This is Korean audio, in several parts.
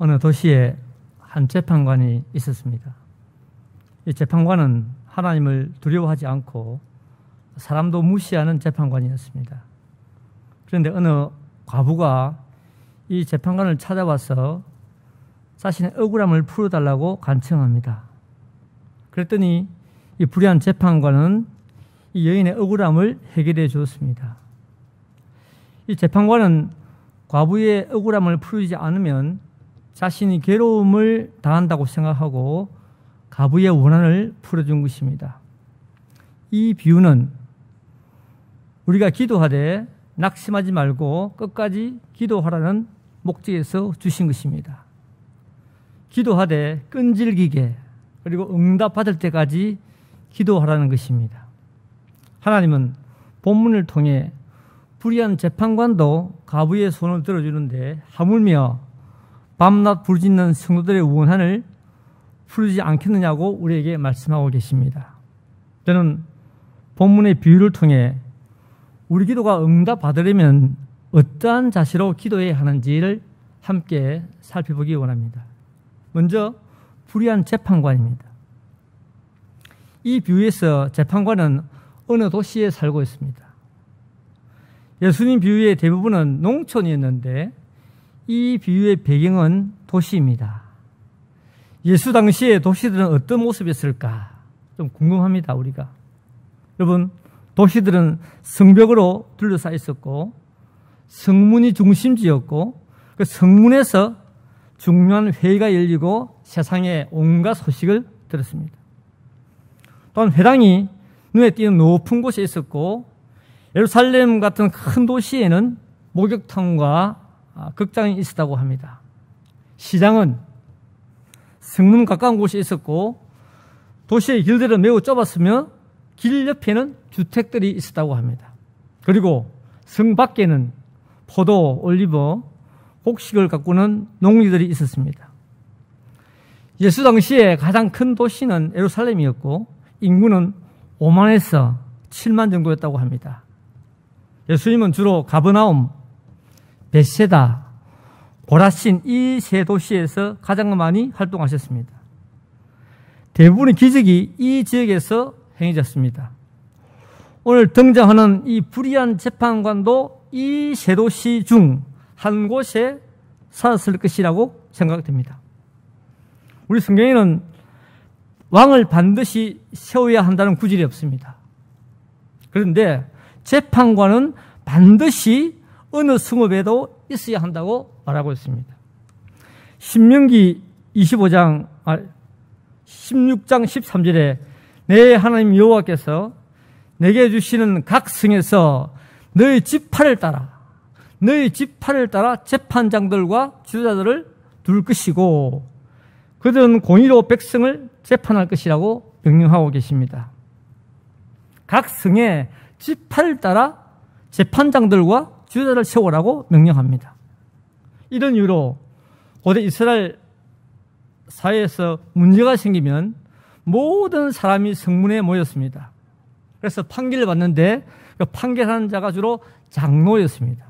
어느 도시에 한 재판관이 있었습니다. 이 재판관은 하나님을 두려워하지 않고 사람도 무시하는 재판관이었습니다. 그런데 어느 과부가 이 재판관을 찾아와서 자신의 억울함을 풀어달라고 간청합니다. 그랬더니 이 불의한 재판관은 이 여인의 억울함을 해결해 주었습니다. 이 재판관은 과부의 억울함을 풀지 않으면 자신이 괴로움을 당한다고 생각하고 과부의 원한을 풀어준 것입니다. 이 비유는 우리가 기도하되 낙심하지 말고 끝까지 기도하라는 목적에서 주신 것입니다. 기도하되 끈질기게 그리고 응답받을 때까지 기도하라는 것입니다. 하나님은 본문을 통해 불의한 재판관도 과부의 손을 들어주는데 하물며 밤낮 부르짖는 성도들의 원한을 풀지 않겠느냐고 우리에게 말씀하고 계십니다. 저는 본문의 비유를 통해 우리 기도가 응답받으려면 어떠한 자세로 기도해야 하는지를 함께 살펴보기 원합니다. 먼저 불의한 재판관입니다. 이 비유에서 재판관은 어느 도시에 살고 있습니다. 예수님 비유의 대부분은 농촌이었는데 이 비유의 배경은 도시입니다. 예수 당시의 도시들은 어떤 모습이었을까? 좀 궁금합니다, 우리가. 여러분, 도시들은 성벽으로 둘러싸여 있었고 성문이 중심지였고 그 성문에서 중요한 회의가 열리고 세상의 온갖 소식을 들었습니다. 또한 회당이 눈에 띄는 높은 곳에 있었고 예루살렘 같은 큰 도시에는 목욕탕과 극장이 있었다고 합니다. 시장은 성문 가까운 곳에 있었고 도시의 길들은 매우 좁았으며 길 옆에는 주택들이 있었다고 합니다. 그리고 성 밖에는 포도, 올리브, 곡식을 가꾸는 농리들이 있었습니다. 예수 당시에 가장 큰 도시는 예루살렘이었고 인구는 5만에서 7만 정도였다고 합니다. 예수님은 주로 가버나움, 벳세다, 고라신 이 세 도시에서 가장 많이 활동하셨습니다. 대부분의 기적이 이 지역에서 행해졌습니다. 오늘 등장하는 이 불의한 재판관도 이 세 도시 중 한 곳에 살았을 것이라고 생각됩니다. 우리 성경에는 왕을 반드시 세워야 한다는 구절이 없습니다. 그런데 재판관은 반드시 어느 성읍에도 있어야 한다고 말하고 있습니다. 신명기 16장 13절에 내 하나님 여호와께서 내게 주시는 각 성에서 너희 지파를 따라 재판장들과 지도자들을 둘 것이고 그들은 공의로 백성을 재판할 것이라고 명령하고 계십니다. 각 성에 지파를 따라 재판장들과 지도자를 세우라고 명령합니다. 이런 이유로 고대 이스라엘 사회에서 문제가 생기면 모든 사람이 성문에 모였습니다. 그래서 판결을 받는데 그 판결하는 자가 주로 장로였습니다.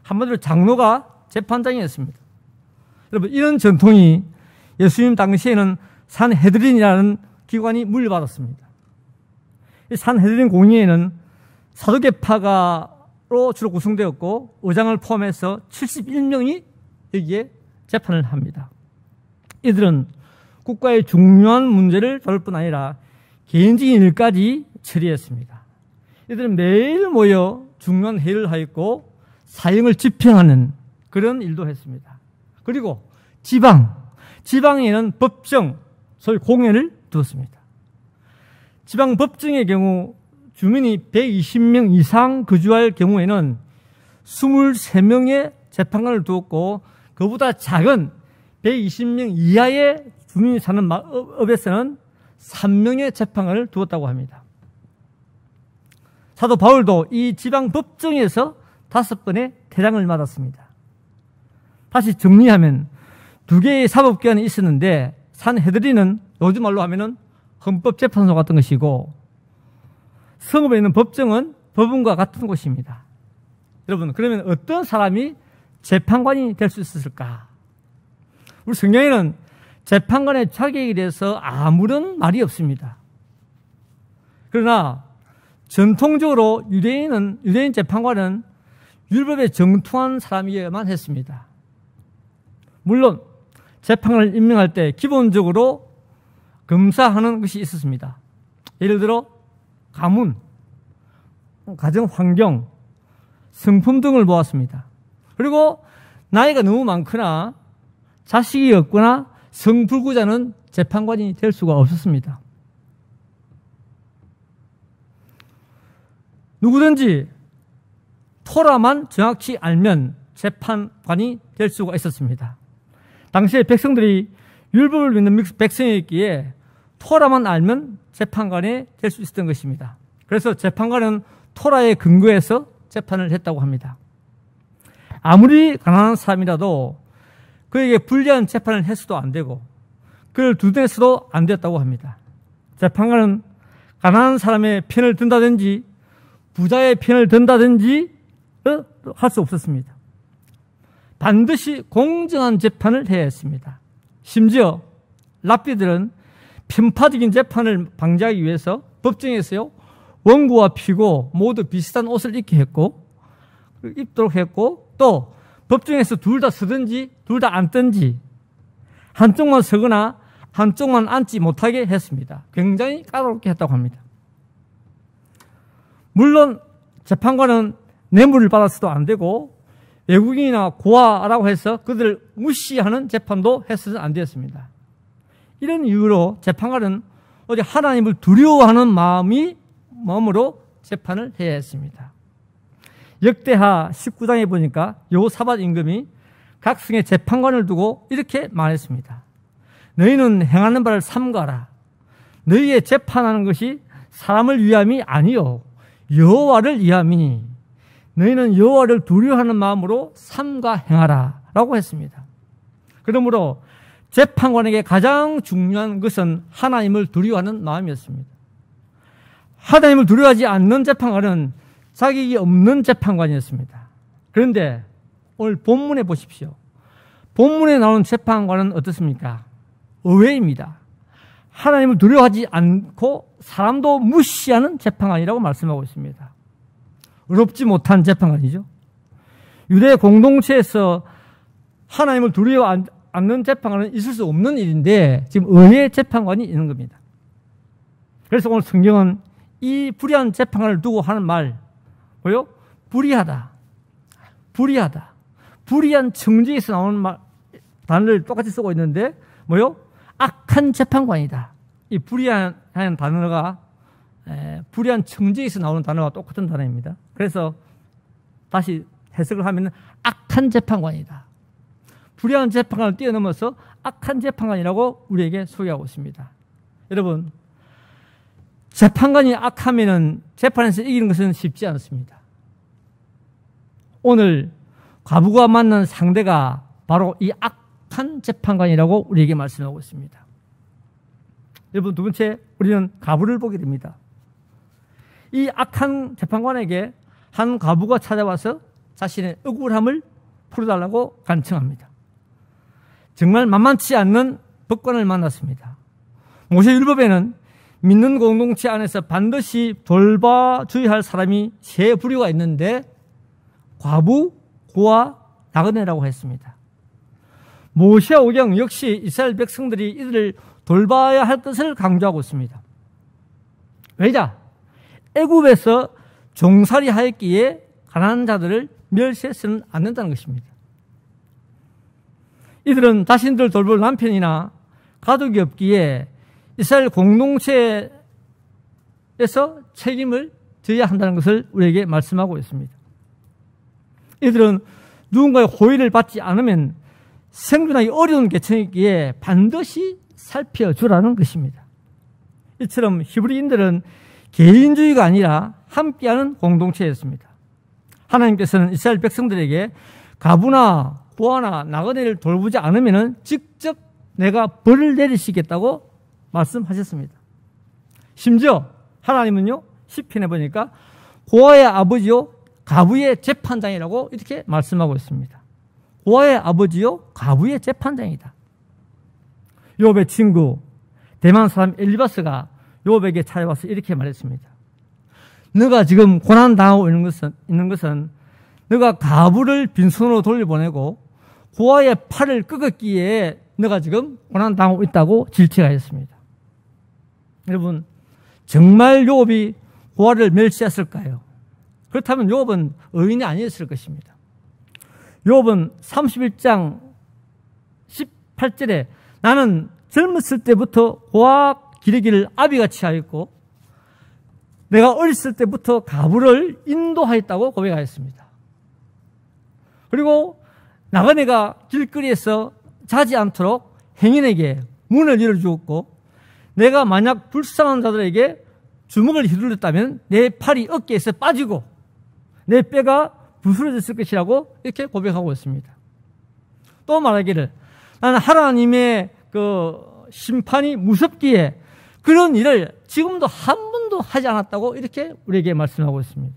한마디로 장로가 재판장이었습니다. 여러분, 이런 전통이 예수님 당시에는 산헤드린이라는 기관이 물려받았습니다. 이 산헤드린 공의회는 사두개파가로 주로 구성되었고 의장을 포함해서 71명이 여기에 재판을 합니다. 이들은 국가의 중요한 문제를 다룰 뿐 아니라 개인적인 일까지 처리했습니다. 이들은 매일 모여 중요한 회의를 하였고 사형을 집행하는 그런 일도 했습니다. 그리고 지방에는 법정, 소위 공회를 두었습니다. 지방 법정의 경우 주민이 120명 이상 거주할 경우에는 23명의 재판관을 두었고 그보다 작은 120명 이하의 주민이 사는 업에서는 3명의 재판관을 두었다고 합니다. 사도 바울도 이 지방 법정에서 5번의 퇴장을 맞았습니다. 다시 정리하면 2개의 사법기관이 있었는데 산헤드린은 요즘 말로 하면은 헌법재판소 같은 것이고 성읍에 있는 법정은 법원과 같은 곳입니다. 여러분, 그러면 어떤 사람이 재판관이 될 수 있었을까? 우리 성경에는 재판관의 자격에 대해서 아무런 말이 없습니다. 그러나 전통적으로 유대인 재판관은 율법에 정통한 사람이어야만 했습니다. 물론 재판관을 임명할 때 기본적으로 검사하는 것이 있었습니다. 예를 들어 가문, 가정 환경, 성품 등을 보았습니다. 그리고 나이가 너무 많거나 자식이 없거나 성불구자는 재판관이 될 수가 없었습니다. 누구든지 토라만 정확히 알면 재판관이 될 수가 있었습니다. 당시에 백성들이 율법을 믿는 백성이었기에 토라만 알면 재판관이 될 수 있었던 것입니다. 그래서 재판관은 토라에 근거해서 재판을 했다고 합니다. 아무리 가난한 사람이라도 그에게 불리한 재판을 해서도 안 되고 그를 두둔해서도 안 됐다고 합니다. 재판관은 가난한 사람의 편을 든다든지 부자의 편을 든다든지 할 수 없었습니다. 반드시 공정한 재판을 해야 했습니다. 심지어 랍비들은 편파적인 재판을 방지하기 위해서 법정에서요 원고와 피고 모두 비슷한 옷을 입도록 했고 또 법정에서 둘 다 서든지 둘 다 앉든지 한쪽만 서거나 한쪽만 앉지 못하게 했습니다. 굉장히 까다롭게 했다고 합니다. 물론 재판관은 뇌물을 받아서도 안 되고 외국인이나 고아라고 해서 그들을 무시하는 재판도 해서는 안 되었습니다. 이런 이유로 재판관은 오직 하나님을 두려워하는 마음으로 재판을 해야 했습니다. 역대하 19장에 보니까 여호사밧 임금이 각성의 재판관을 두고 이렇게 말했습니다. 너희는 행하는 바를 삼가라. 너희의 재판하는 것이 사람을 위함이 아니요 여호와를 위함이니 너희는 여호와를 두려워하는 마음으로 삼가 행하라 라고 했습니다. 그러므로 재판관에게 가장 중요한 것은 하나님을 두려워하는 마음이었습니다. 하나님을 두려워하지 않는 재판관은 자격이 없는 재판관이었습니다. 그런데 오늘 본문에 보십시오. 본문에 나오는 재판관은 어떻습니까? 의외입니다. 하나님을 두려워하지 않고 사람도 무시하는 재판관이라고 말씀하고 있습니다. 의롭지 못한 재판관이죠. 유대 공동체에서 하나님을 두려워 않는 재판관은 있을 수 없는 일인데 지금 의외의 재판관이 있는 겁니다. 그래서 오늘 성경은 이 불의한 재판관을 두고 하는 말 뭐요? 불의하다. 불의한 청지에서 나오는 단어를 똑같이 쓰고 있는데 뭐요? 악한 재판관이다. 이 불의한 단어가 불의한 청지에서 나오는 단어와 똑같은 단어입니다. 그래서 다시 해석을 하면 악한 재판관이다. 불의한 재판관을 뛰어넘어서 악한 재판관이라고 우리에게 소개하고 있습니다. 여러분, 재판관이 악하면은 재판에서 이기는 것은 쉽지 않습니다. 오늘 과부가 만난 상대가 바로 이 악한 재판관이라고 우리에게 말씀하고 있습니다. 여러분, 두 번째 우리는 과부를 보게 됩니다. 이 악한 재판관에게 한 과부가 찾아와서 자신의 억울함을 풀어달라고 간청합니다. 정말 만만치 않는 법관을 만났습니다. 모세율법에는 믿는 공동체 안에서 반드시 돌봐줘야 할 사람이 세 부류가 있는데 과부, 고아, 나그네라고 했습니다. 모세오경 역시 이스라엘 백성들이 이들을 돌봐야 할 것을 강조하고 있습니다. 왜냐? 애굽에서 종살이 하였기에 가난한 자들을 멸시해서는 안 된다는 것입니다. 이들은 자신들 돌볼 남편이나 가족이 없기에 이스라엘 공동체에서 책임을 져야 한다는 것을 우리에게 말씀하고 있습니다. 이들은 누군가의 호의를 받지 않으면 생존하기 어려운 계층이기에 반드시 살펴주라는 것입니다. 이처럼 히브리인들은 개인주의가 아니라 함께하는 공동체였습니다. 하나님께서는 이스라엘 백성들에게 과부나 고아나 나그네를 돌보지 않으면 직접 내가 벌을 내리시겠다고 말씀하셨습니다. 심지어 하나님은요, 시편에 보니까 고아의 아버지요 과부의 재판장이라고 이렇게 말씀하고 있습니다. 고아의 아버지요 과부의 재판장이다. 욥의 친구 대만 사람 엘리바스가 욥에게 찾아와서 이렇게 말했습니다. 너가 지금 고난당하고 있는 것은 너가 가부를 빈손으로 돌려보내고 고아의 팔을 꺾었기에 너가 지금 고난당하고 있다고 질책하였습니다. 여러분, 정말 욥이 고아를 멸시했을까요? 그렇다면 욥은 의인이 아니었을 것입니다. 욥은 31장 18절에 나는 젊었을 때부터 고아 기르기를 아비같이 하였고 내가 어렸을 때부터 가부를 인도하였다고 고백하였습니다. 그리고 나그네가 길거리에서 자지 않도록 행인에게 문을 열어주었고 내가 만약 불쌍한 자들에게 주먹을 휘둘렀다면 내 팔이 어깨에서 빠지고 내 뼈가 부스러졌을 것이라고 이렇게 고백하고 있습니다. 또 말하기를 나는 하나님의 그 심판이 무섭기에 그런 일을 지금도 한 번도 하지 않았다고 이렇게 우리에게 말씀하고 있습니다.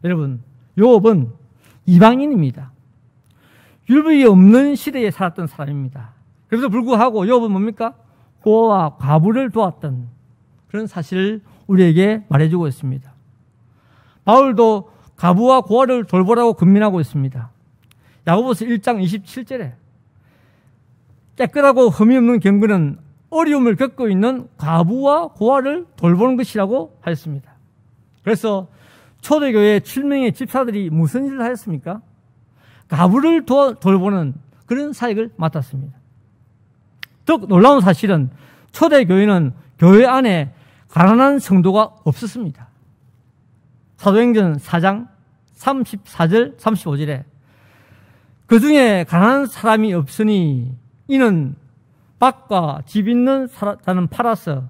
여러분, 욥은 이방인입니다. 율법이 없는 시대에 살았던 사람입니다. 그래서 불구하고 욥은 뭡니까? 고아와 과부를 도왔던 그런 사실을 우리에게 말해주고 있습니다. 바울도 과부와 고아를 돌보라고 권면하고 있습니다. 야고보서 1장 27절에 깨끗하고 흠이 없는 경건은 어려움을 겪고 있는 과부와 고아를 돌보는 것이라고 하였습니다. 그래서 초대교회 7명의 집사들이 무슨 일을 하였습니까? 과부를 돌보는 그런 사역을 맡았습니다. 더 놀라운 사실은 초대교회는 교회 안에 가난한 성도가 없었습니다. 사도행전 4장 34절 35절에 그 중에 가난한 사람이 없으니 이는 밭과 집 있는 자는 팔아서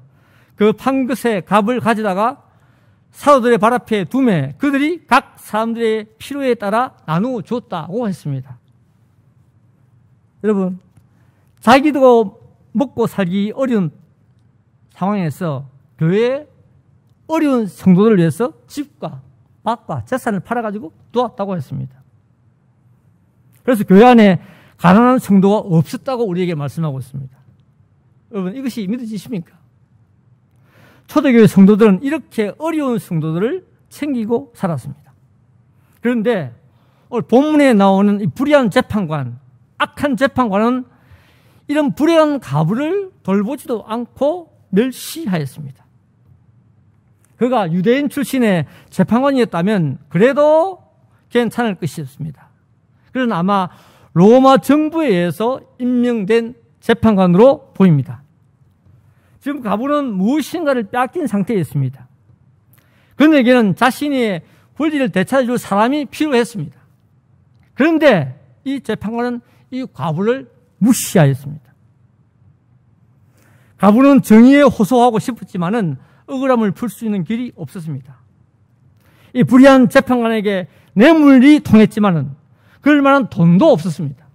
그 판 것에 값을 가져다가 사도들의 발 앞에 두매 그들이 각 사람들의 필요에 따라 나누어 줬다고 했습니다. 여러분, 자기도 먹고 살기 어려운 상황에서 교회에 어려운 성도들을 위해서 집과 밭과 재산을 팔아가지고 도왔다고 했습니다. 그래서 교회 안에 가난한 성도가 없었다고 우리에게 말씀하고 있습니다. 여러분, 이것이 믿어지십니까? 초대교회 성도들은 이렇게 어려운 성도들을 챙기고 살았습니다. 그런데 오늘 본문에 나오는 이 불의한 재판관, 악한 재판관은 이런 불의한 가부를 돌보지도 않고 멸시하였습니다. 그가 유대인 출신의 재판관이었다면 그래도 괜찮을 것이었습니다. 그러나 아마 로마 정부에 의해서 임명된 재판관으로 보입니다. 지금 가부는 무엇인가를 빼앗긴 상태에 있습니다. 그에게는 자신의 권리를 되찾아줄 사람이 필요했습니다. 그런데 이 재판관은 이 과부를 무시하였습니다. 가부는 정의에 호소하고 싶었지만은 억울함을 풀 수 있는 길이 없었습니다. 이 불의한 재판관에게 뇌물이 통했지만은 그럴 만한 돈도 없었습니다.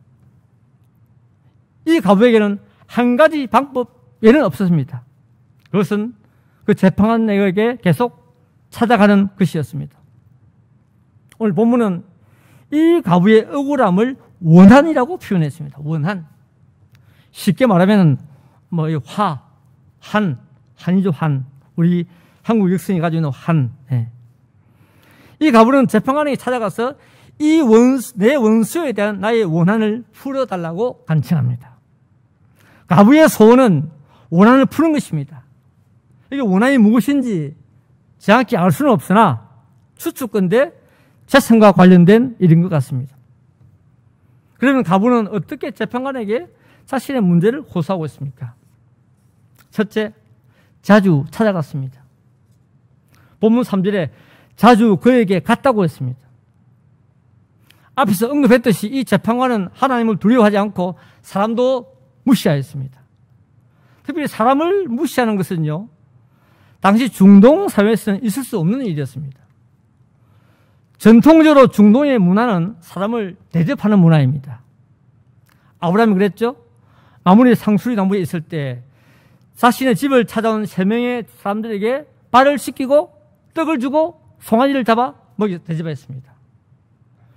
이 가부에게는 한 가지 방법 외에는 없었습니다. 그것은 그 재판관에게 계속 찾아가는 것이었습니다. 오늘 본문은 이 가부의 억울함을 원한이라고 표현했습니다. 원한. 쉽게 말하면 한이죠, 한. 우리 한국 역성이 가지고 있는 한. 네. 이 가부는 재판관에게 찾아가서 내 원수에 대한 나의 원한을 풀어달라고 간청합니다. 가부의 소원은 원한을 푸는 것입니다. 이게 원한이 무엇인지 정확히 알 수는 없으나 추측건데 재산과 관련된 일인 것 같습니다. 그러면 가부는 어떻게 재판관에게 자신의 문제를 호소하고 있습니까? 첫째, 자주 찾아갔습니다. 본문 3절에 자주 그에게 갔다고 했습니다. 앞에서 언급했듯이 이 재판관은 하나님을 두려워하지 않고 사람도 무시하였습니다. 특별히 사람을 무시하는 것은요, 당시 중동 사회에서는 있을 수 없는 일이었습니다. 전통적으로 중동의 문화는 사람을 대접하는 문화입니다. 아브라함이 그랬죠? 마므리 상수리 나무에 있을 때 자신의 집을 찾아온 3명의 사람들에게 발을 씻기고 떡을 주고 송아지를 잡아 대접했습니다.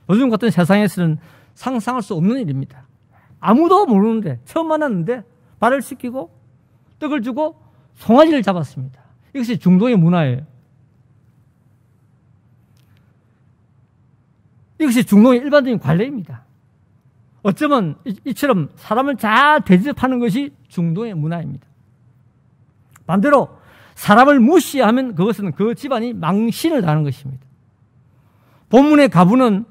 요즘 같은 세상에서는 상상할 수 없는 일입니다. 아무도 모르는데 처음 만났는데 발을 씻기고 떡을 주고 송아지를 잡았습니다. 이것이 중동의 문화예요. 이것이 중동의 일반적인 관례입니다. 어쩌면 이처럼 사람을 잘 대접하는 것이 중동의 문화입니다. 반대로 사람을 무시하면 그것은 그 집안이 망신을 당하는 것입니다. 본문의 가부는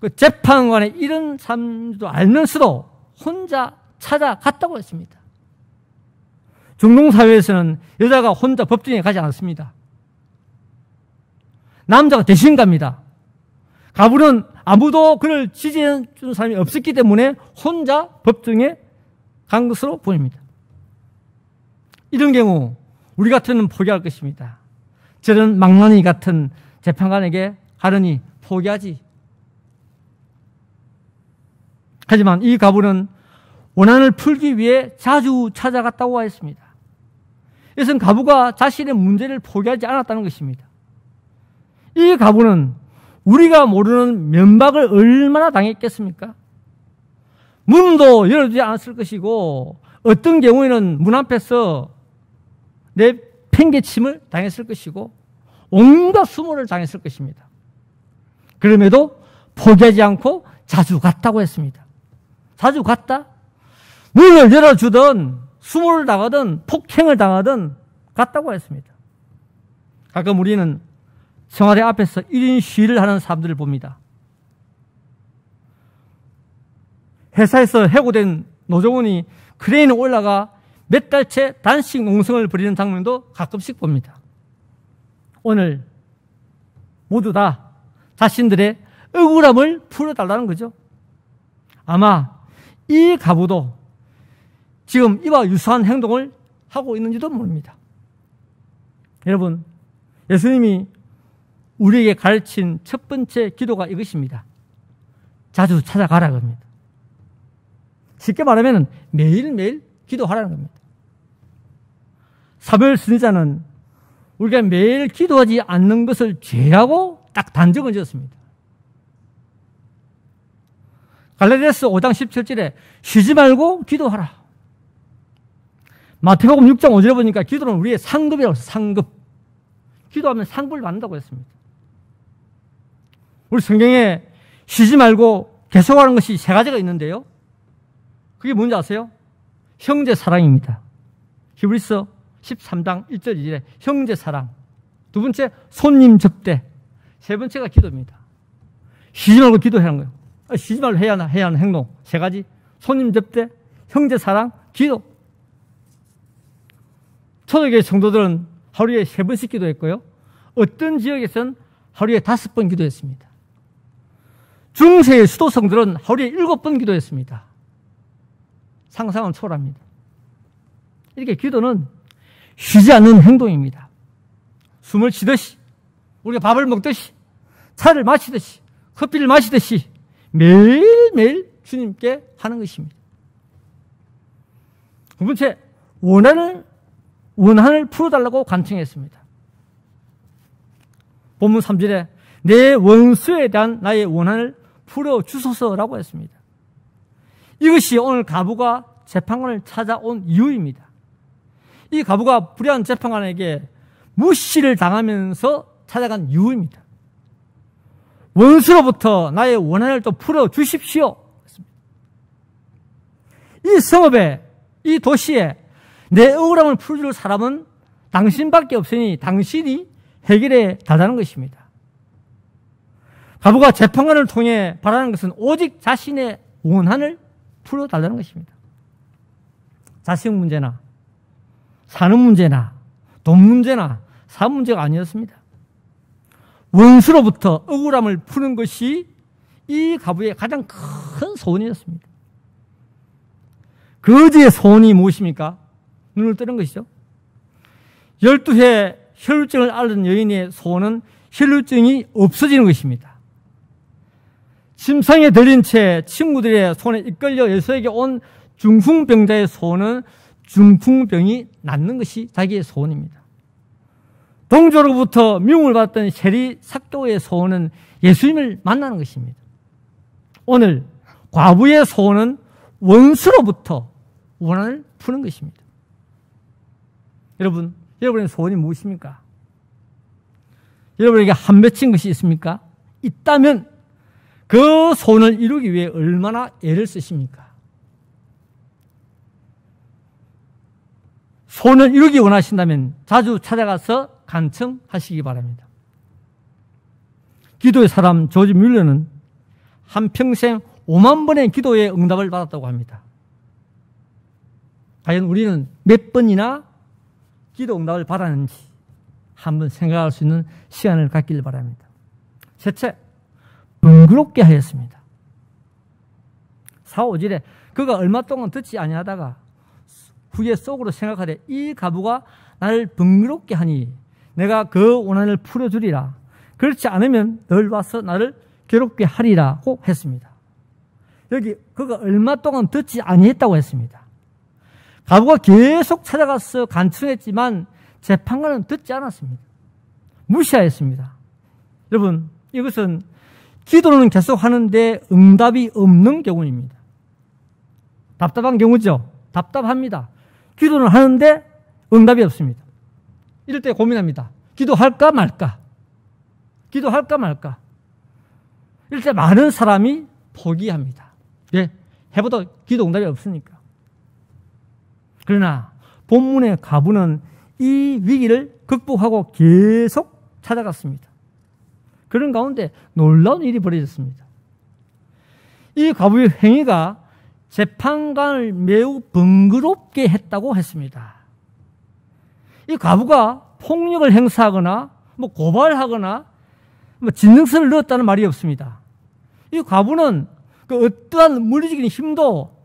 그 재판관에 이런 사람도 알면서도 혼자 찾아갔다고 했습니다. 중동 사회에서는 여자가 혼자 법정에 가지 않습니다. 남자가 대신 갑니다. 가부는 아무도 그를 지지해 주는 사람이 없었기 때문에 혼자 법정에 간 것으로 보입니다. 이런 경우 우리 같으면 포기할 것입니다. 저런 망나니 같은 재판관에게 가려니 포기하지. 하지만 이 가부는 원한을 풀기 위해 자주 찾아갔다고 했습니다. 이것은 가부가 자신의 문제를 포기하지 않았다는 것입니다. 이 가부는 우리가 모르는 면박을 얼마나 당했겠습니까? 문도 열어주지 않았을 것이고 어떤 경우에는 문 앞에서 내팽개침을 당했을 것이고 온갖 수모를 당했을 것입니다. 그럼에도 포기하지 않고 자주 갔다고 했습니다. 자주 갔다? 문을 열어주든 수모를 당하든 폭행을 당하든 갔다고 했습니다. 가끔 우리는 청와대 앞에서 1인 시위를 하는 사람들을 봅니다. 회사에서 해고된 노조원이 크레인에 올라가 몇 달째 단식 농성을 벌이는 장면도 가끔씩 봅니다. 오늘 모두 다 자신들의 억울함을 풀어달라는 거죠. 아마 이 가부도 지금 이와 유사한 행동을 하고 있는지도 모릅니다. 여러분, 예수님이 우리에게 가르친 첫 번째 기도가 이것입니다. 자주 찾아가라 겁니다. 쉽게 말하면 매일매일 기도하라는 겁니다. 사무엘 선지자는 우리가 매일 기도하지 않는 것을 죄라고 딱 단정을 지었습니다. 갈라디아서 5장 17절에 쉬지 말고 기도하라. 마태복음 6장 5절에 보니까 기도는 우리의 상급이라고 했어요. 상급. 기도하면 상급을 받는다고 했습니다. 우리 성경에 쉬지 말고 계속하는 것이 세 가지가 있는데요. 그게 뭔지 아세요? 형제 사랑입니다. 히브리서 13장 1절 2절에 형제 사랑. 두 번째 손님 접대. 세 번째가 기도입니다. 쉬지 말고 기도하는 거예요. 쉬지 말고 해야 하는 행동. 세 가지. 손님 접대, 형제 사랑, 기도. 초대교회 성도들은 하루에 3번씩 기도했고요. 어떤 지역에서는 하루에 5번 기도했습니다. 중세의 수도성들은 하루에 7번 기도했습니다. 상상은 초월합니다. 이렇게 기도는 쉬지 않는 행동입니다. 숨을 쉬듯이, 우리가 밥을 먹듯이, 차를 마시듯이, 커피를 마시듯이 매일매일 주님께 하는 것입니다. 두 번째, 원한을 풀어달라고 간청했습니다. 본문 3절에 내 원수에 대한 나의 원한을 풀어주소서라고 했습니다. 이것이 오늘 가부가 재판관을 찾아온 이유입니다. 이 가부가 불의한 재판관에게 무시를 당하면서 찾아간 이유입니다. 원수로부터 나의 원한을 또 풀어주십시오. 이 성읍에, 이 도시에 내 억울함을 풀어줄 사람은 당신밖에 없으니 당신이 해결해 달라는 것입니다. 가부가 재판관을 통해 바라는 것은 오직 자신의 원한을 풀어달라는 것입니다. 자식 문제나 사는 문제나 돈 문제나 사업 문제가 아니었습니다. 원수로부터 억울함을 푸는 것이 이 가부의 가장 큰 소원이었습니다. 거지의 소원이 무엇입니까? 눈을 뜨는 것이죠. 12회 혈루증을 앓은 여인의 소원은 혈루증이 없어지는 것입니다. 심상에 들린 채 친구들의 손에 이끌려 예수에게 온 중풍병자의 소원은 중풍병이 낫는 것이 자기의 소원입니다. 동조로부터 미움을 받던 세리 삭도의 소원은 예수님을 만나는 것입니다. 오늘 과부의 소원은 원수로부터 원한을 푸는 것입니다. 여러분, 여러분의 소원이 무엇입니까? 여러분에게 한 맺힌 것이 있습니까? 있다면 그 소원을 이루기 위해 얼마나 애를 쓰십니까? 소원을 이루기 원하신다면 자주 찾아가서 간청하시기 바랍니다. 기도의 사람 조지 뮬러는 한평생 5만 번의 기도의 응답을 받았다고 합니다. 과연 우리는 몇 번이나 기도 응답을 받았는지 한번 생각할 수 있는 시간을 갖기를 바랍니다. 셋째, 번거롭게 하였습니다. 4, 5절에 그가 얼마 동안 듣지 아니하다가 후에 속으로 생각하되 이 과부가 나를 번거롭게 하니 내가 그 원한을 풀어주리라. 그렇지 않으면 널 와서 나를 괴롭게 하리라고 했습니다. 여기 그가 얼마 동안 듣지 아니했다고 했습니다. 과부가 계속 찾아가서 간청했지만 재판관은 듣지 않았습니다. 무시하였습니다. 여러분, 이것은 기도는 계속 하는데 응답이 없는 경우입니다. 답답한 경우죠. 답답합니다. 기도는 하는데 응답이 없습니다. 이럴 때 고민합니다. 기도할까 말까? 기도할까 말까? 이럴 때 많은 사람이 포기합니다. 왜? 해봐도 기도 응답이 없으니까. 그러나 본문의 과부는 이 위기를 극복하고 계속 찾아갔습니다. 그런 가운데 놀라운 일이 벌어졌습니다. 이 과부의 행위가 재판관을 매우 번거롭게 했다고 했습니다. 이 과부가 폭력을 행사하거나 고발하거나 진정서를 넣었다는 말이 없습니다. 이 과부는 그 어떠한 물리적인 힘도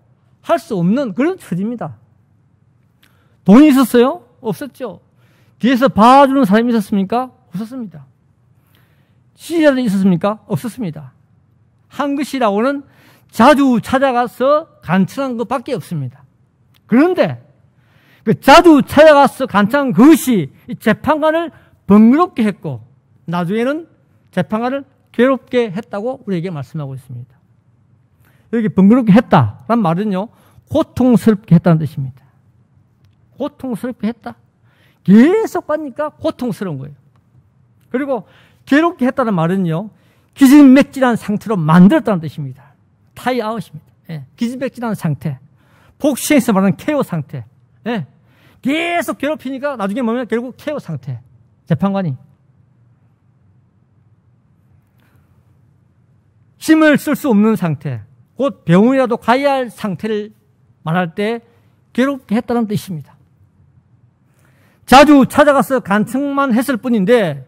할 수 없는 그런 처지입니다. 돈이 있었어요? 없었죠. 뒤에서 봐주는 사람이 있었습니까? 없었습니다. 지지자들이 있었습니까? 없었습니다. 한 것이라고는 자주 찾아가서 간청한 것밖에 없습니다. 그런데 그 자주 찾아가서 간청한 그것이 재판관을 번거롭게 했고 나중에는 재판관을 괴롭게 했다고 우리에게 말씀하고 있습니다. 여기 번거롭게 했다란 말은요, 고통스럽게 했다는 뜻입니다. 고통스럽게 했다. 계속 받으니까 고통스러운 거예요. 그리고 괴롭게 했다는 말은요, 기진맥진한 상태로 만들었다는 뜻입니다. 타이아웃입니다. 예, 기진맥진한 상태. 복싱에서 말하는 KO 상태. 예, 계속 괴롭히니까 나중에 보면 결국 KO 상태. 재판관이. 힘을 쓸 수 없는 상태. 곧 병원이라도 가야 할 상태를 말할 때 괴롭게 했다는 뜻입니다. 자주 찾아가서 간청만 했을 뿐인데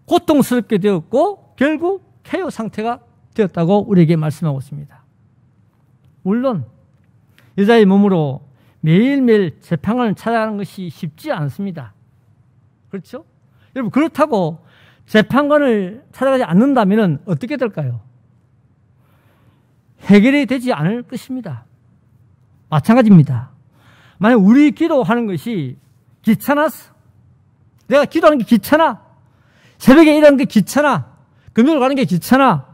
고통스럽게 되었고 결국 KO 상태가 되었다고 우리에게 말씀하고 있습니다. 물론 여자의 몸으로 매일매일 재판관을 찾아가는 것이 쉽지 않습니다. 그렇죠? 여러분, 그렇다고 재판관을 찾아가지 않는다면 어떻게 될까요? 해결이 되지 않을 것입니다. 마찬가지입니다. 만약 우리 기도하는 것이 귀찮았어. 내가 기도하는 게 귀찮아. 새벽에 일하는 게 귀찮아. 금요일 가는 게 귀찮아.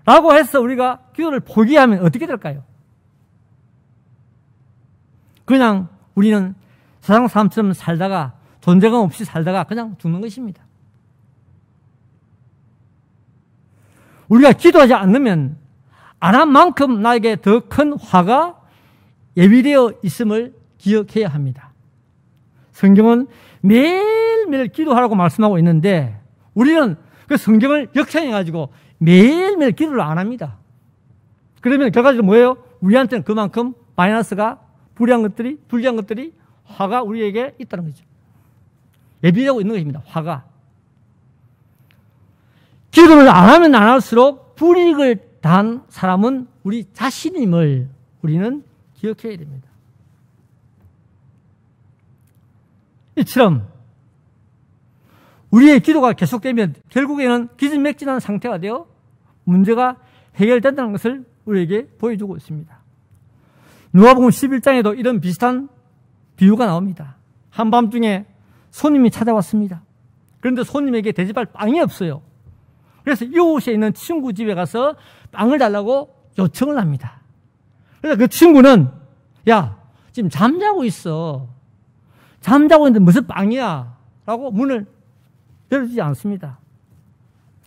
라고 해서 우리가 기도를 포기하면 어떻게 될까요? 그냥 우리는 세상 사람처럼 살다가 존재감 없이 살다가 그냥 죽는 것입니다. 우리가 기도하지 않으면 안 한 만큼 나에게 더 큰 화가 예비되어 있음을 기억해야 합니다. 성경은 매일매일 기도하라고 말씀하고 있는데 우리는 그 성경을 역행해가지고 매일매일 기도를 안 합니다. 그러면 결과적으로 뭐예요? 우리한테는 그만큼 마이너스가 불리한 것들이 화가 우리에게 있다는 거죠. 예비되고 있는 것입니다. 화가. 기도를 안 하면 안 할수록 불이익을 당한 사람은 우리 자신임을 우리는 기억해야 됩니다. 이처럼 우리의 기도가 계속되면 결국에는 기진맥진한 상태가 되어 문제가 해결된다는 것을 우리에게 보여주고 있습니다. 누가복음 11장에도 이런 비슷한 비유가 나옵니다. 한밤중에 손님이 찾아왔습니다. 그런데 손님에게 대접할 빵이 없어요. 그래서 이웃에 있는 친구 집에 가서 빵을 달라고 요청을 합니다. 그래서 그 친구는 야, 지금 잠자고 있어. 잠자고 있는데 무슨 빵이야? 라고 문을 열어주지 않습니다.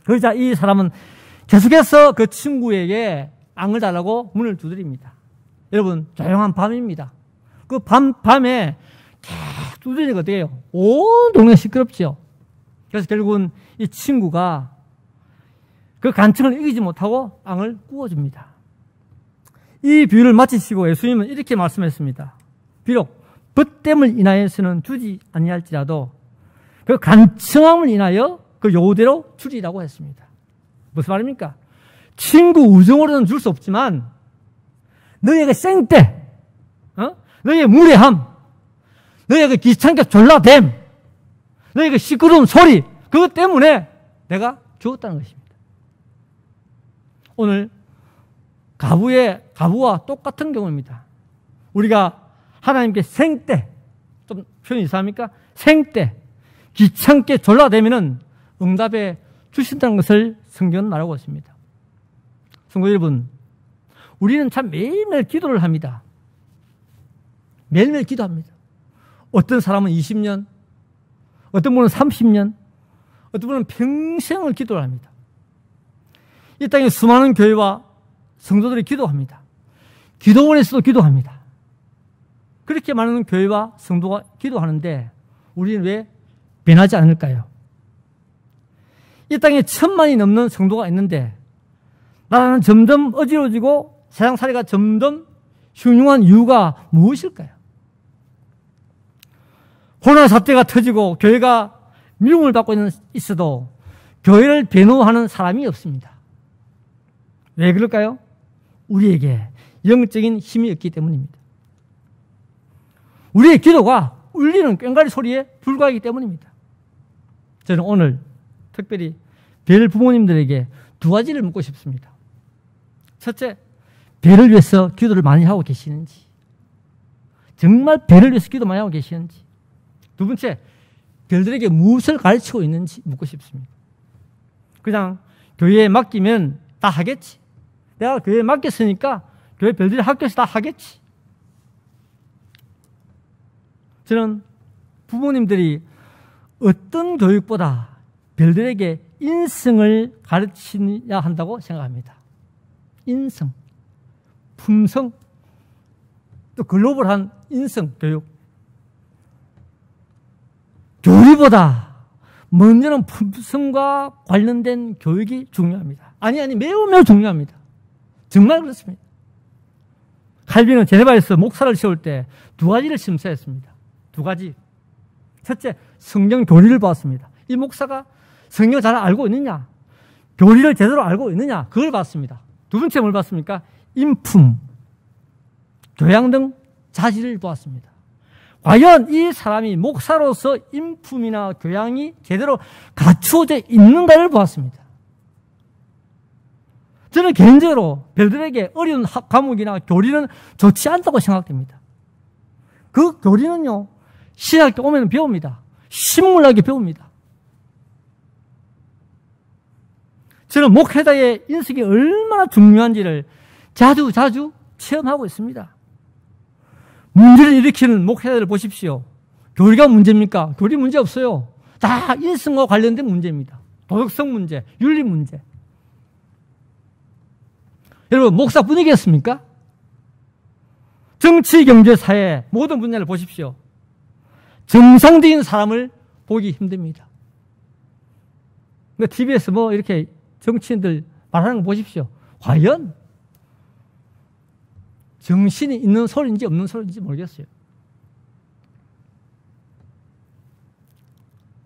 그러자 이 사람은 계속해서 그 친구에게 빵을 달라고 문을 두드립니다. 여러분, 조용한 밤입니다. 그 밤에 계속 두드리니까 어떻게 해요? 온 동네 시끄럽죠. 그래서 결국은 이 친구가 그 간청을 이기지 못하고 빵을 구워줍니다. 이 비유를 마치시고 예수님은 이렇게 말씀했습니다. 비록 벗됨을 인하여서는 주지 아니할지라도 그 간청함을 인하여 그 요대로 주리라고 했습니다. 무슨 말입니까? 친구 우정으로는 줄 수 없지만 너의 그 생때, 너의 무례함, 너의 그 귀찮게 졸라댐, 너의 그 시끄러운 소리, 그것 때문에 내가 주었다는 것입니다. 오늘 가부와 똑같은 경우입니다. 우리가 하나님께 생때, 좀 표현이 이상합니까? 생때, 귀찮게 졸라대면은 응답해 주신다는 것을 성경은 말하고 있습니다. 성도 여러분, 우리는 참 매일매일 기도를 합니다. 매일매일 기도합니다. 어떤 사람은 20년, 어떤 분은 30년, 어떤 분은 평생을 기도를 합니다. 이 땅에 수많은 교회와 성도들이 기도합니다. 기도원에서도 기도합니다. 그렇게 많은 교회와 성도가 기도하는데 우리는 왜 변하지 않을까요? 이 땅에 1000만이 넘는 성도가 있는데 나라는 점점 어지러워지고 세상살이가 점점 흉흉한 이유가 무엇일까요? 코로나 사태가 터지고 교회가 미움을 받고 있어도 교회를 변호하는 사람이 없습니다. 왜 그럴까요? 우리에게 영적인 힘이 없기 때문입니다. 우리의 기도가 울리는 꽹과리 소리에 불과하기 때문입니다. 저는 오늘 특별히 별 부모님들에게 두 가지를 묻고 싶습니다. 첫째, 별을 위해서 기도를 많이 하고 계시는지, 정말 별을 위해서 기도 많이 하고 계시는지. 두 번째, 별들에게 무엇을 가르치고 있는지 묻고 싶습니다. 그냥 교회에 맡기면 다 하겠지. 내가 교회에 맡겼으니까 교회 별들이 학교에서 다 하겠지. 저는 부모님들이 어떤 교육보다 별들에게 인성을 가르쳐야 한다고 생각합니다. 인성, 품성, 또 글로벌한 인성 교육. 교리보다 먼저는 품성과 관련된 교육이 중요합니다. 아니, 매우 중요합니다. 정말 그렇습니다. 칼빈은 제네바에서 목사를 세울 때 두 가지를 심사했습니다. 두 가지. 첫째, 성경 교리를 보았습니다. 이 목사가 성경을 잘 알고 있느냐, 교리를 제대로 알고 있느냐, 그걸 봤습니다. 두 번째 뭘 봤습니까? 인품, 교양 등 자질을 보았습니다. 과연 이 사람이 목사로서 인품이나 교양이 제대로 갖추어져 있는가를 보았습니다. 저는 개인적으로 별들에게 어려운 과목이나 교리는 좋지 않다고 생각됩니다. 그 교리는요, 신학교 오면 배웁니다. 신물학에 배웁니다. 저는 목회자의 인성이 얼마나 중요한지를 자주 체험하고 있습니다. 문제를 일으키는 목회자를 보십시오. 교리가 문제입니까? 교리 문제 없어요. 다 인성과 관련된 문제입니다. 도덕성 문제, 윤리 문제. 여러분, 목사뿐이겠습니까? 정치, 경제, 사회 모든 분야를 보십시오. 정상적인 사람을 보기 힘듭니다. TV에서 뭐 이렇게 정치인들 말하는 거 보십시오. 과연 정신이 있는 소리인지 없는 소리인지 모르겠어요.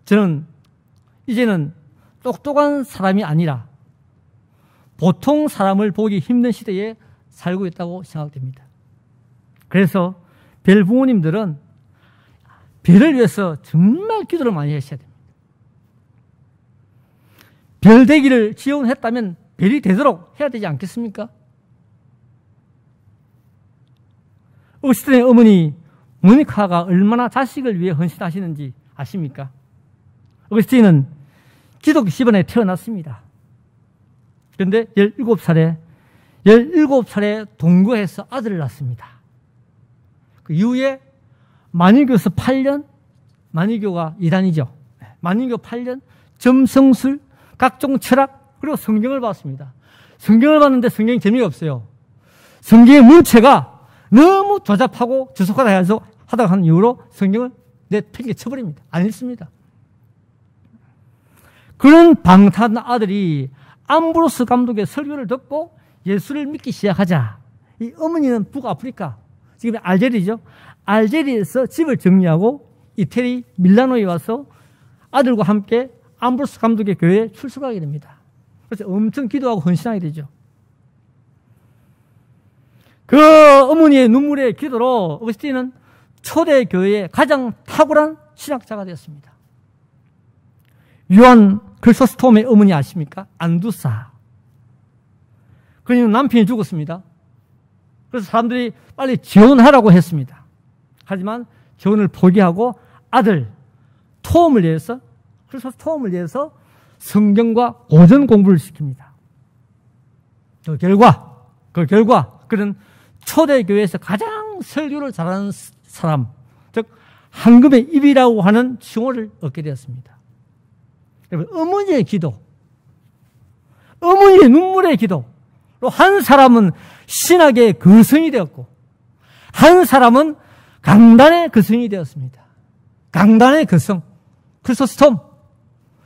저는 이제는 똑똑한 사람이 아니라 보통 사람을 보기 힘든 시대에 살고 있다고 생각됩니다. 그래서 별 부모님들은 별을 위해서 정말 기도를 많이 하셔야 됩니다. 별 되기를 지원했다면 별이 되도록 해야 되지 않겠습니까? 어거스틴의 어머니 모니카가 얼마나 자식을 위해 헌신하시는지 아십니까? 어거스틴은 기독교 집안에 태어났습니다. 그런데 17살에 동거해서 아들을 낳습니다. 그 이후에 만유교에서 8년, 만유교가 이단이죠. 만유교 8년, 점성술, 각종 철학, 그리고 성경을 봤습니다. 성경을 봤는데 성경이 재미가 없어요. 성경의 문체가 너무 조잡하고 저속하다 해서 하다가 한 이후로 성경을 내팽개 쳐버립니다. 안 읽습니다. 그런 방탄 아들이 암브로스 감독의 설교를 듣고 예수를 믿기 시작하자. 이 어머니는 북아프리카, 지금 알제리죠. 알제리에서 집을 정리하고 이태리 밀라노에 와서 아들과 함께 암브로스 감독의 교회에 출석하게 됩니다. 그래서 엄청 기도하고 헌신하게 되죠. 그 어머니의 눈물의 기도로 어거스틴은 초대 교회의 가장 탁월한 신학자가 되었습니다. 요한 크리소스톰의 어머니 아십니까? 안두사. 그녀는 남편이 죽었습니다. 그래서 사람들이 빨리 재혼하라고 했습니다. 하지만 재혼을 포기하고 아들 토음을 위해서, 크리소스톰을 위해서 성경과 고전 공부를 시킵니다. 그 결과 그는 초대교회에서 가장 설교를 잘하는 사람, 즉 황금의 입이라고 하는 칭호를 얻게 되었습니다. 여러분, 어머니의 기도, 어머니의 눈물의 기도로 한 사람은 신학의 거성이 되었고 한 사람은 강단의 거성이 되었습니다. 강단의 거성, 크리소스톰,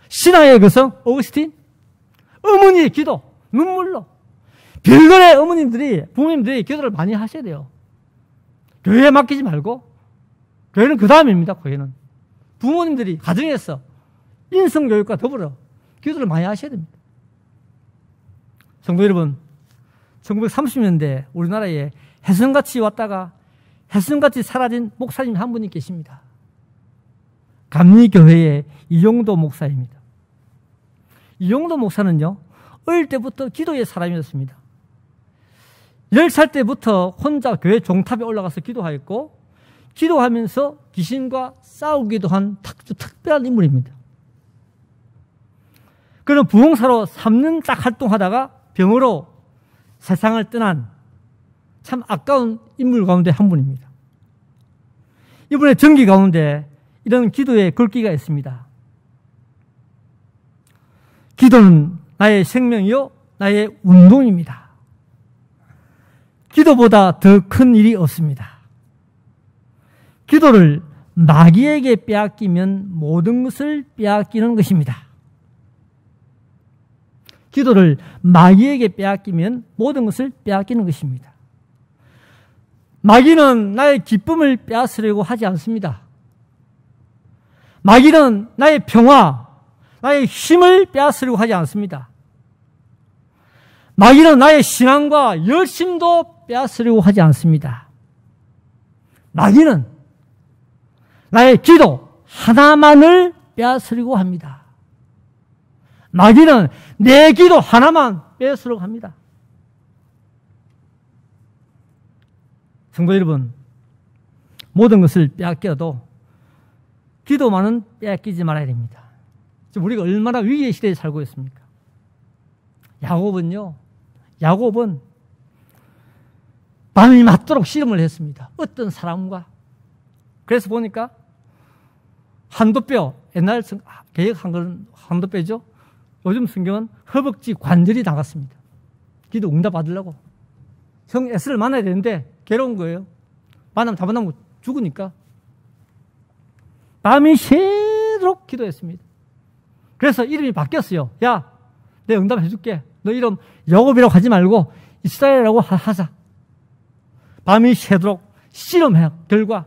신학의 거성, 어거스틴, 어머니의 기도, 눈물로. 별거의 어머님들이, 부모님들이 기도를 많이 하셔야 돼요. 교회에 맡기지 말고, 교회는 그 다음입니다, 교회는. 부모님들이 가정에서 인성교육과 더불어 기도를 많이 하셔야 됩니다. 성도 여러분, 1930년대 우리나라에 혜성같이 왔다가 혜성같이 사라진 목사님 한 분이 계십니다. 감리교회의 이용도 목사입니다. 이용도 목사는요, 어릴 때부터 기도의 사람이었습니다. 10살 때부터 혼자 교회 종탑에 올라가서 기도하였고, 기도하면서 귀신과 싸우기도 한 특별한 인물입니다. 그는 부흥사로 3년 딱 활동하다가 병으로 세상을 떠난 참 아까운 인물 가운데 한 분입니다. 이분의 전기 가운데 이런 기도의 글귀가 있습니다. 기도는 나의 생명이요 나의 운동입니다. 기도보다 더 큰 일이 없습니다. 기도를 마귀에게 빼앗기면 모든 것을 빼앗기는 것입니다. 기도를 마귀에게 빼앗기면 모든 것을 빼앗기는 것입니다. 마귀는 나의 기쁨을 빼앗으려고 하지 않습니다. 마귀는 나의 평화, 나의 힘을 빼앗으려고 하지 않습니다. 마귀는 나의 신앙과 열심도 빼앗으려고 하지 않습니다. 마귀는 나의 기도 하나만을 빼앗으려고 합니다. 마귀는 내 기도 하나만 빼앗으려고 합니다. 성도 여러분, 모든 것을 빼앗겨도 기도만은 빼앗기지 말아야 됩니다. 지금 우리가 얼마나 위기의 시대에 살고 있습니까? 야곱은 밤이 맞도록 씨름을 했습니다. 어떤 사람과. 그래서 보니까 한도뼈, 옛날 개혁한 건 한도뼈죠. 요즘 성경은 허벅지 관절이 나갔습니다. 기도 응답 받으려고. 형 S를 만나야 되는데 괴로운 거예요. 만나면 다 만나면 죽으니까. 밤이 새도록 기도했습니다. 그래서 이름이 바뀌었어요. 야, 내가 응답해 줄게. 너 이름 야곱이라고 하지 말고 이스라엘이라고 하자. 밤이 새도록 씨름해 결과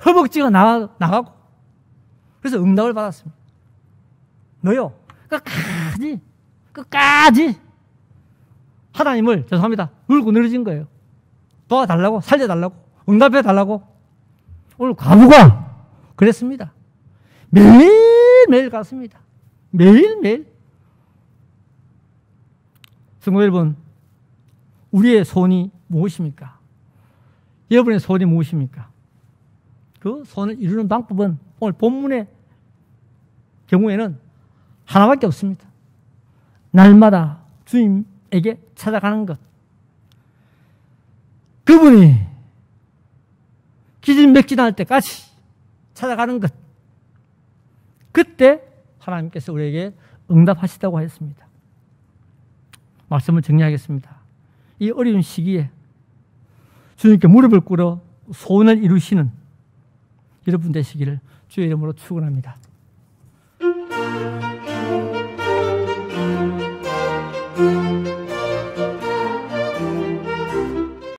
허벅지가 나가고 그래서 응답을 받았습니다. 너요 끝까지 하나님을 죄송합니다 울고 늘어진 거예요. 도와달라고, 살려달라고, 응답해달라고. 오늘 과부가 그랬습니다. 매일매일 갔습니다. 매일매일. 성도 여러분, 우리의 소원이 무엇입니까? 여러분의 소원이 무엇입니까? 그 소원을 이루는 방법은 오늘 본문의 경우에는 하나밖에 없습니다. 날마다 주님에게 찾아가는 것. 그분이 기진맥진할 때까지 찾아가는 것. 그때 하나님께서 우리에게 응답하시다고 하였습니다. 말씀을 정리하겠습니다. 이 어려운 시기에 주님께 무릎을 꿇어 소원을 이루시는 여러분 되시기를 주의 이름으로 축원합니다.